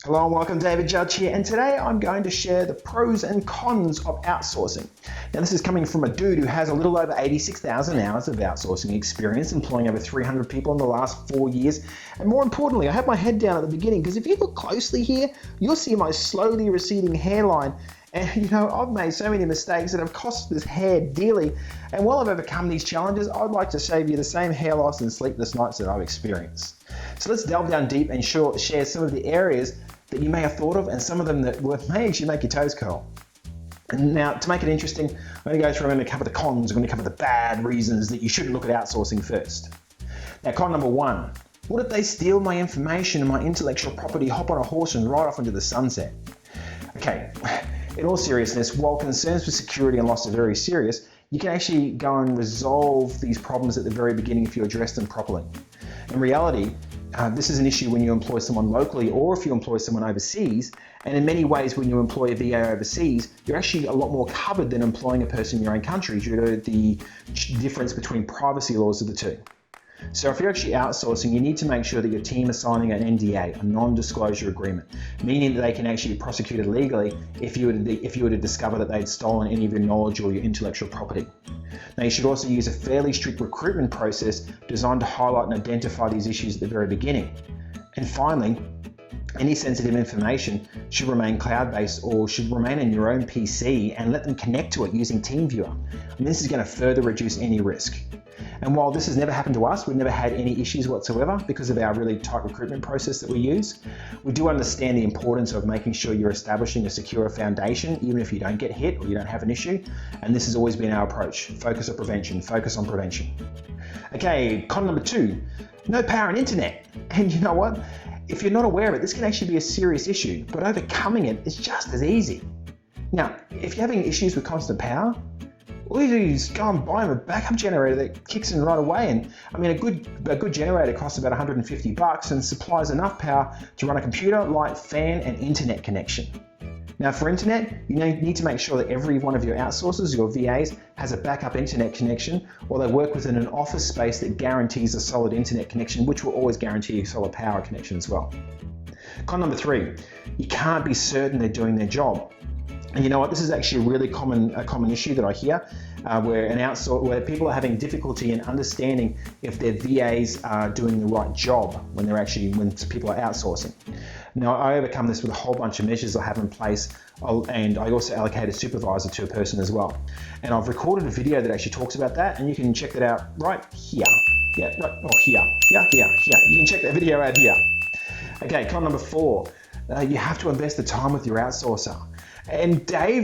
Hello and welcome, David Judge here, and today I'm going to share the pros and cons of outsourcing. Now this is coming from a dude who has a little over 86,000 hours of outsourcing experience, employing over 300 people in the last 4 years. And more importantly, I have my head down at the beginning because if you look closely here, you'll see my slowly receding hairline. And I've made so many mistakes that have cost this hair dearly. And while I've overcome these challenges, I'd like to save you the same hair loss and sleepless nights that I've experienced. So let's delve down deep and share some of the areas that you may have thought of and some of them that may actually make your toes curl. And now, to make it interesting, I'm going to go through and cover the cons. I'm going to cover the bad reasons that you shouldn't look at outsourcing first. Now, con number one, what if they steal my information and my intellectual property, hop on a horse and ride off into the sunset? Okay, in all seriousness, while concerns for security and loss are very serious, you can actually go and resolve these problems at the very beginning if you address them properly. In reality, this is an issue when you employ someone locally or if you employ someone overseas, and in many ways when you employ a VA overseas, you're actually a lot more covered than employing a person in your own country due to the difference between privacy laws of the two. So if you're actually outsourcing, you need to make sure that your team is signing an NDA, a non-disclosure agreement, meaning that they can actually be prosecuted legally if you were to discover that they'd stolen any of your knowledge or your intellectual property. Now, you should also use a fairly strict recruitment process designed to highlight and identify these issues at the very beginning. And finally, any sensitive information should remain cloud-based or should remain in your own PC and let them connect to it using TeamViewer. And this is going to further reduce any risk. And while this has never happened to us, we've never had any issues whatsoever because of our really tight recruitment process that we use. We do understand the importance of making sure you're establishing a secure foundation, even if you don't get hit or you don't have an issue. And this has always been our approach. Focus on prevention. Okay, con number two, no power and internet. And you know what? If you're not aware of it, this can actually be a serious issue, but overcoming it is just as easy. Now, if you're having issues with constant power, all you do is go and buy them a backup generator that kicks in right away. And I mean, a good generator costs about $150 and supplies enough power to run a computer, light, fan, and internet connection. Now for internet, you need to make sure that every one of your outsourcers, your VAs, has a backup internet connection, or they work within an office space that guarantees a solid internet connection, which will always guarantee a solid power connection as well. Con number three, you can't be certain they're doing their job. And you know what? This is actually a really common issue that I hear, where people are having difficulty in understanding if their VAs are doing the right job when people are outsourcing. Now, I overcome this with a whole bunch of measures I have in place, and I also allocate a supervisor to a person as well. And I've recorded a video that actually talks about that, and you can check that out right here. Yeah, right, or here. Yeah, here. You can check that video out here. Okay, con number four, you have to invest the time with your outsourcer. And Dave,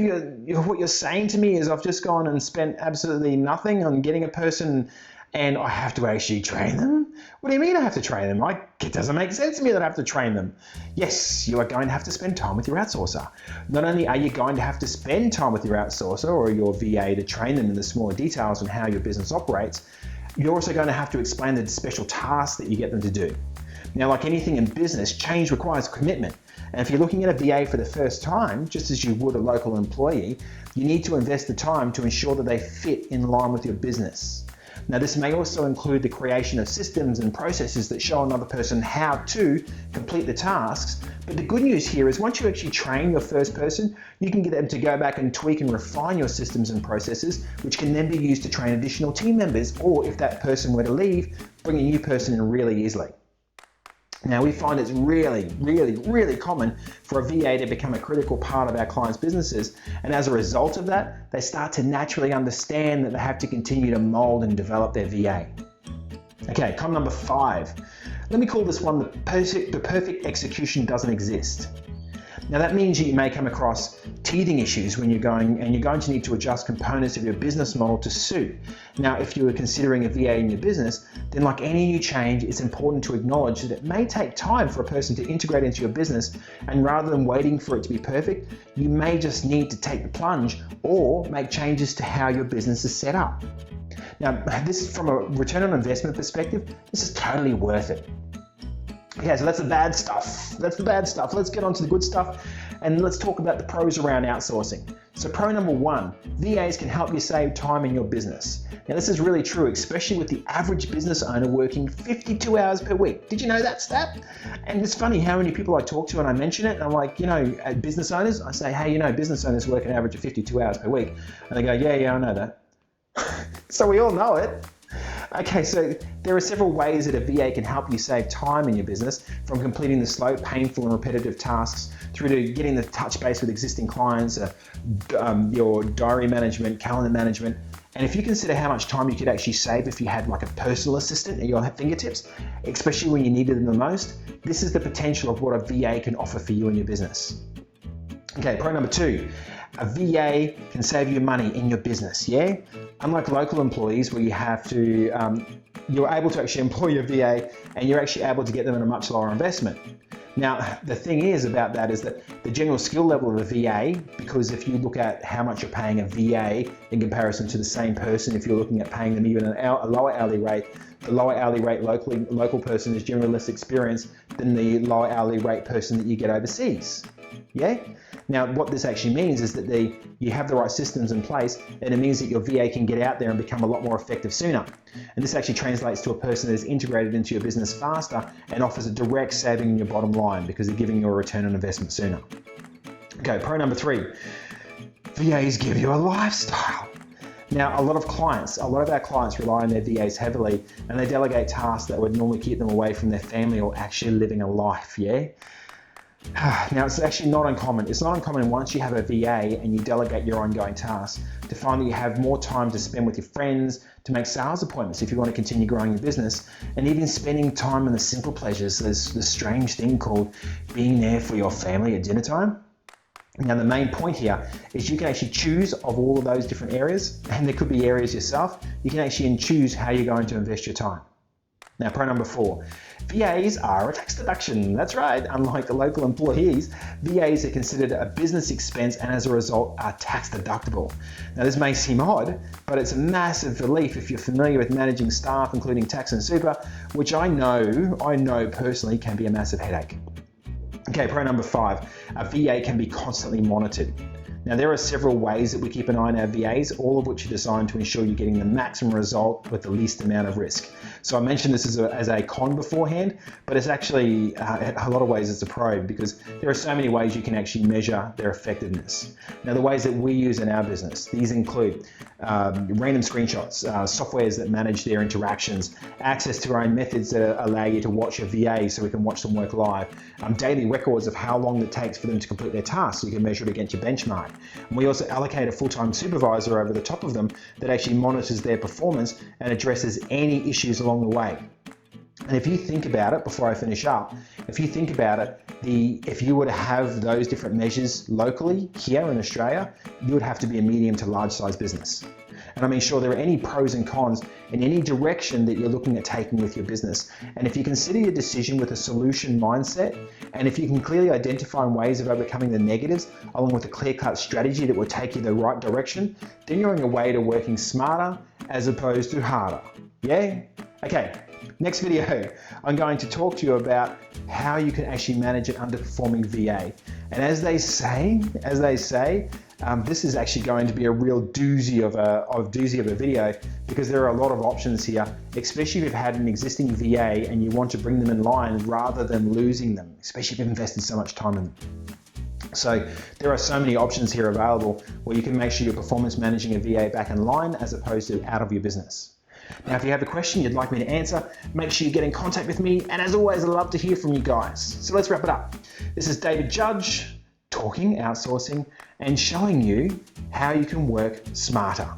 what you're saying to me is I've just gone and spent absolutely nothing on getting a person and I have to actually train them? What do you mean I have to train them? It doesn't make sense to me that I have to train them. Yes, you are going to have to spend time with your outsourcer. Not only are you going to have to spend time with your outsourcer or your VA to train them in the smaller details on how your business operates, you're also going to have to explain the special tasks that you get them to do. Now, like anything in business, change requires commitment. And if you're looking at a VA for the first time, just as you would a local employee, you need to invest the time to ensure that they fit in line with your business. Now, this may also include the creation of systems and processes that show another person how to complete the tasks. But the good news here is once you actually train your first person, you can get them to go back and tweak and refine your systems and processes, which can then be used to train additional team members, or if that person were to leave, bring a new person in really easily. Now, we find it's really common for a VA to become a critical part of our clients' businesses, and as a result of that, they start to naturally understand that they have to continue to mold and develop their VA. Okay, con number five. Let me call this one the perfect execution doesn't exist. Now that means that you may come across teething issues when you're going to need to adjust components of your business model to suit. Now, if you are considering a VA in your business, then like any new change, it's important to acknowledge that it may take time for a person to integrate into your business, and rather than waiting for it to be perfect, you may just need to take the plunge or make changes to how your business is set up. Now, this is from a return on investment perspective, this is totally worth it. Okay, so that's the bad stuff. That's the bad stuff. Let's get on to the good stuff and let's talk about the pros around outsourcing. So pro number one, VAs can help you save time in your business. Now this is really true, especially with the average business owner working 52 hours per week. Did you know that stat? And it's funny how many people I talk to and I mention it and I'm like, business owners, I say, hey, business owners work an average of 52 hours per week. And they go, yeah, I know that. So we all know it. Okay, so there are several ways that a VA can help you save time in your business, from completing the slow, painful and repetitive tasks through to getting the touch base with existing clients, your diary management, calendar management. And if you consider how much time you could actually save if you had like a personal assistant at your fingertips, especially when you needed them the most, this is the potential of what a VA can offer for you in your business. Okay, pro number two, a VA can save you money in your business, yeah? Unlike local employees where you have to, you're able to actually employ your VA and you're actually able to get them at a much lower investment. Now, the thing is about that is that the general skill level of a VA, because if you look at how much you're paying a VA in comparison to the same person, if you're looking at paying them even a lower hourly rate, the lower hourly rate local person is generally less experienced than the lower hourly rate person that you get overseas. Yeah? Now, what this actually means is that you have the right systems in place, and it means that your VA can get out there and become a lot more effective sooner. And this actually translates to a person that is integrated into your business faster and offers a direct saving in your bottom line because they're giving you a return on investment sooner. Okay, pro number three, VAs give you a lifestyle. Now, a lot of our clients rely on their VAs heavily, and they delegate tasks that would normally keep them away from their family or actually living a life, yeah? Now, it's actually not uncommon. It's not uncommon once you have a VA and you delegate your ongoing tasks to find that you have more time to spend with your friends, to make sales appointments if you want to continue growing your business, and even spending time on the simple pleasures. There's this strange thing called being there for your family at dinner time. Now, the main point here is you can actually choose of all of those different areas, and there could be areas yourself. You can actually choose how you're going to invest your time. Now, pro number four, VAs are a tax deduction. That's right, unlike the local employees, VAs are considered a business expense and as a result are tax deductible. Now, this may seem odd, but it's a massive relief if you're familiar with managing staff, including tax and super, which I know personally can be a massive headache. Okay, pro number five, a VA can be constantly monitored. Now, there are several ways that we keep an eye on our VAs, all of which are designed to ensure you're getting the maximum result with the least amount of risk. So I mentioned this as a con beforehand, but it's actually, in a lot of ways, it's a pro because there are so many ways you can actually measure their effectiveness. Now, the ways that we use in our business, these include random screenshots, softwares that manage their interactions, access to our own methods that allow you to watch your VA so we can watch them work live, daily records of how long it takes for them to complete their tasks so you can measure it against your benchmark. And we also allocate a full-time supervisor over the top of them that actually monitors their performance and addresses any issues along the way. And if you think about it, before I finish up, if you think about it, if you were to have those different measures locally here in Australia, you would have to be a medium to large size business. And I mean, sure, there are any pros and cons in any direction that you're looking at taking with your business. And if you consider your decision with a solution mindset, and if you can clearly identify ways of overcoming the negatives, along with a clear-cut strategy that will take you the right direction, then you're on your way to working smarter as opposed to harder. Yeah? Okay. Next video, I'm going to talk to you about how you can actually manage an underperforming VA. And as they say, this is actually going to be a real doozy of a video because there are a lot of options here, especially if you've had an existing VA and you want to bring them in line rather than losing them, especially if you've invested so much time in them. So there are so many options here available where you can make sure you're performance managing a VA back in line as opposed to out of your business. Now, if you have a question you'd like me to answer, make sure you get in contact with me. And as always, I'd love to hear from you guys. So let's wrap it up. This is David Judge, talking outsourcing and showing you how you can work smarter.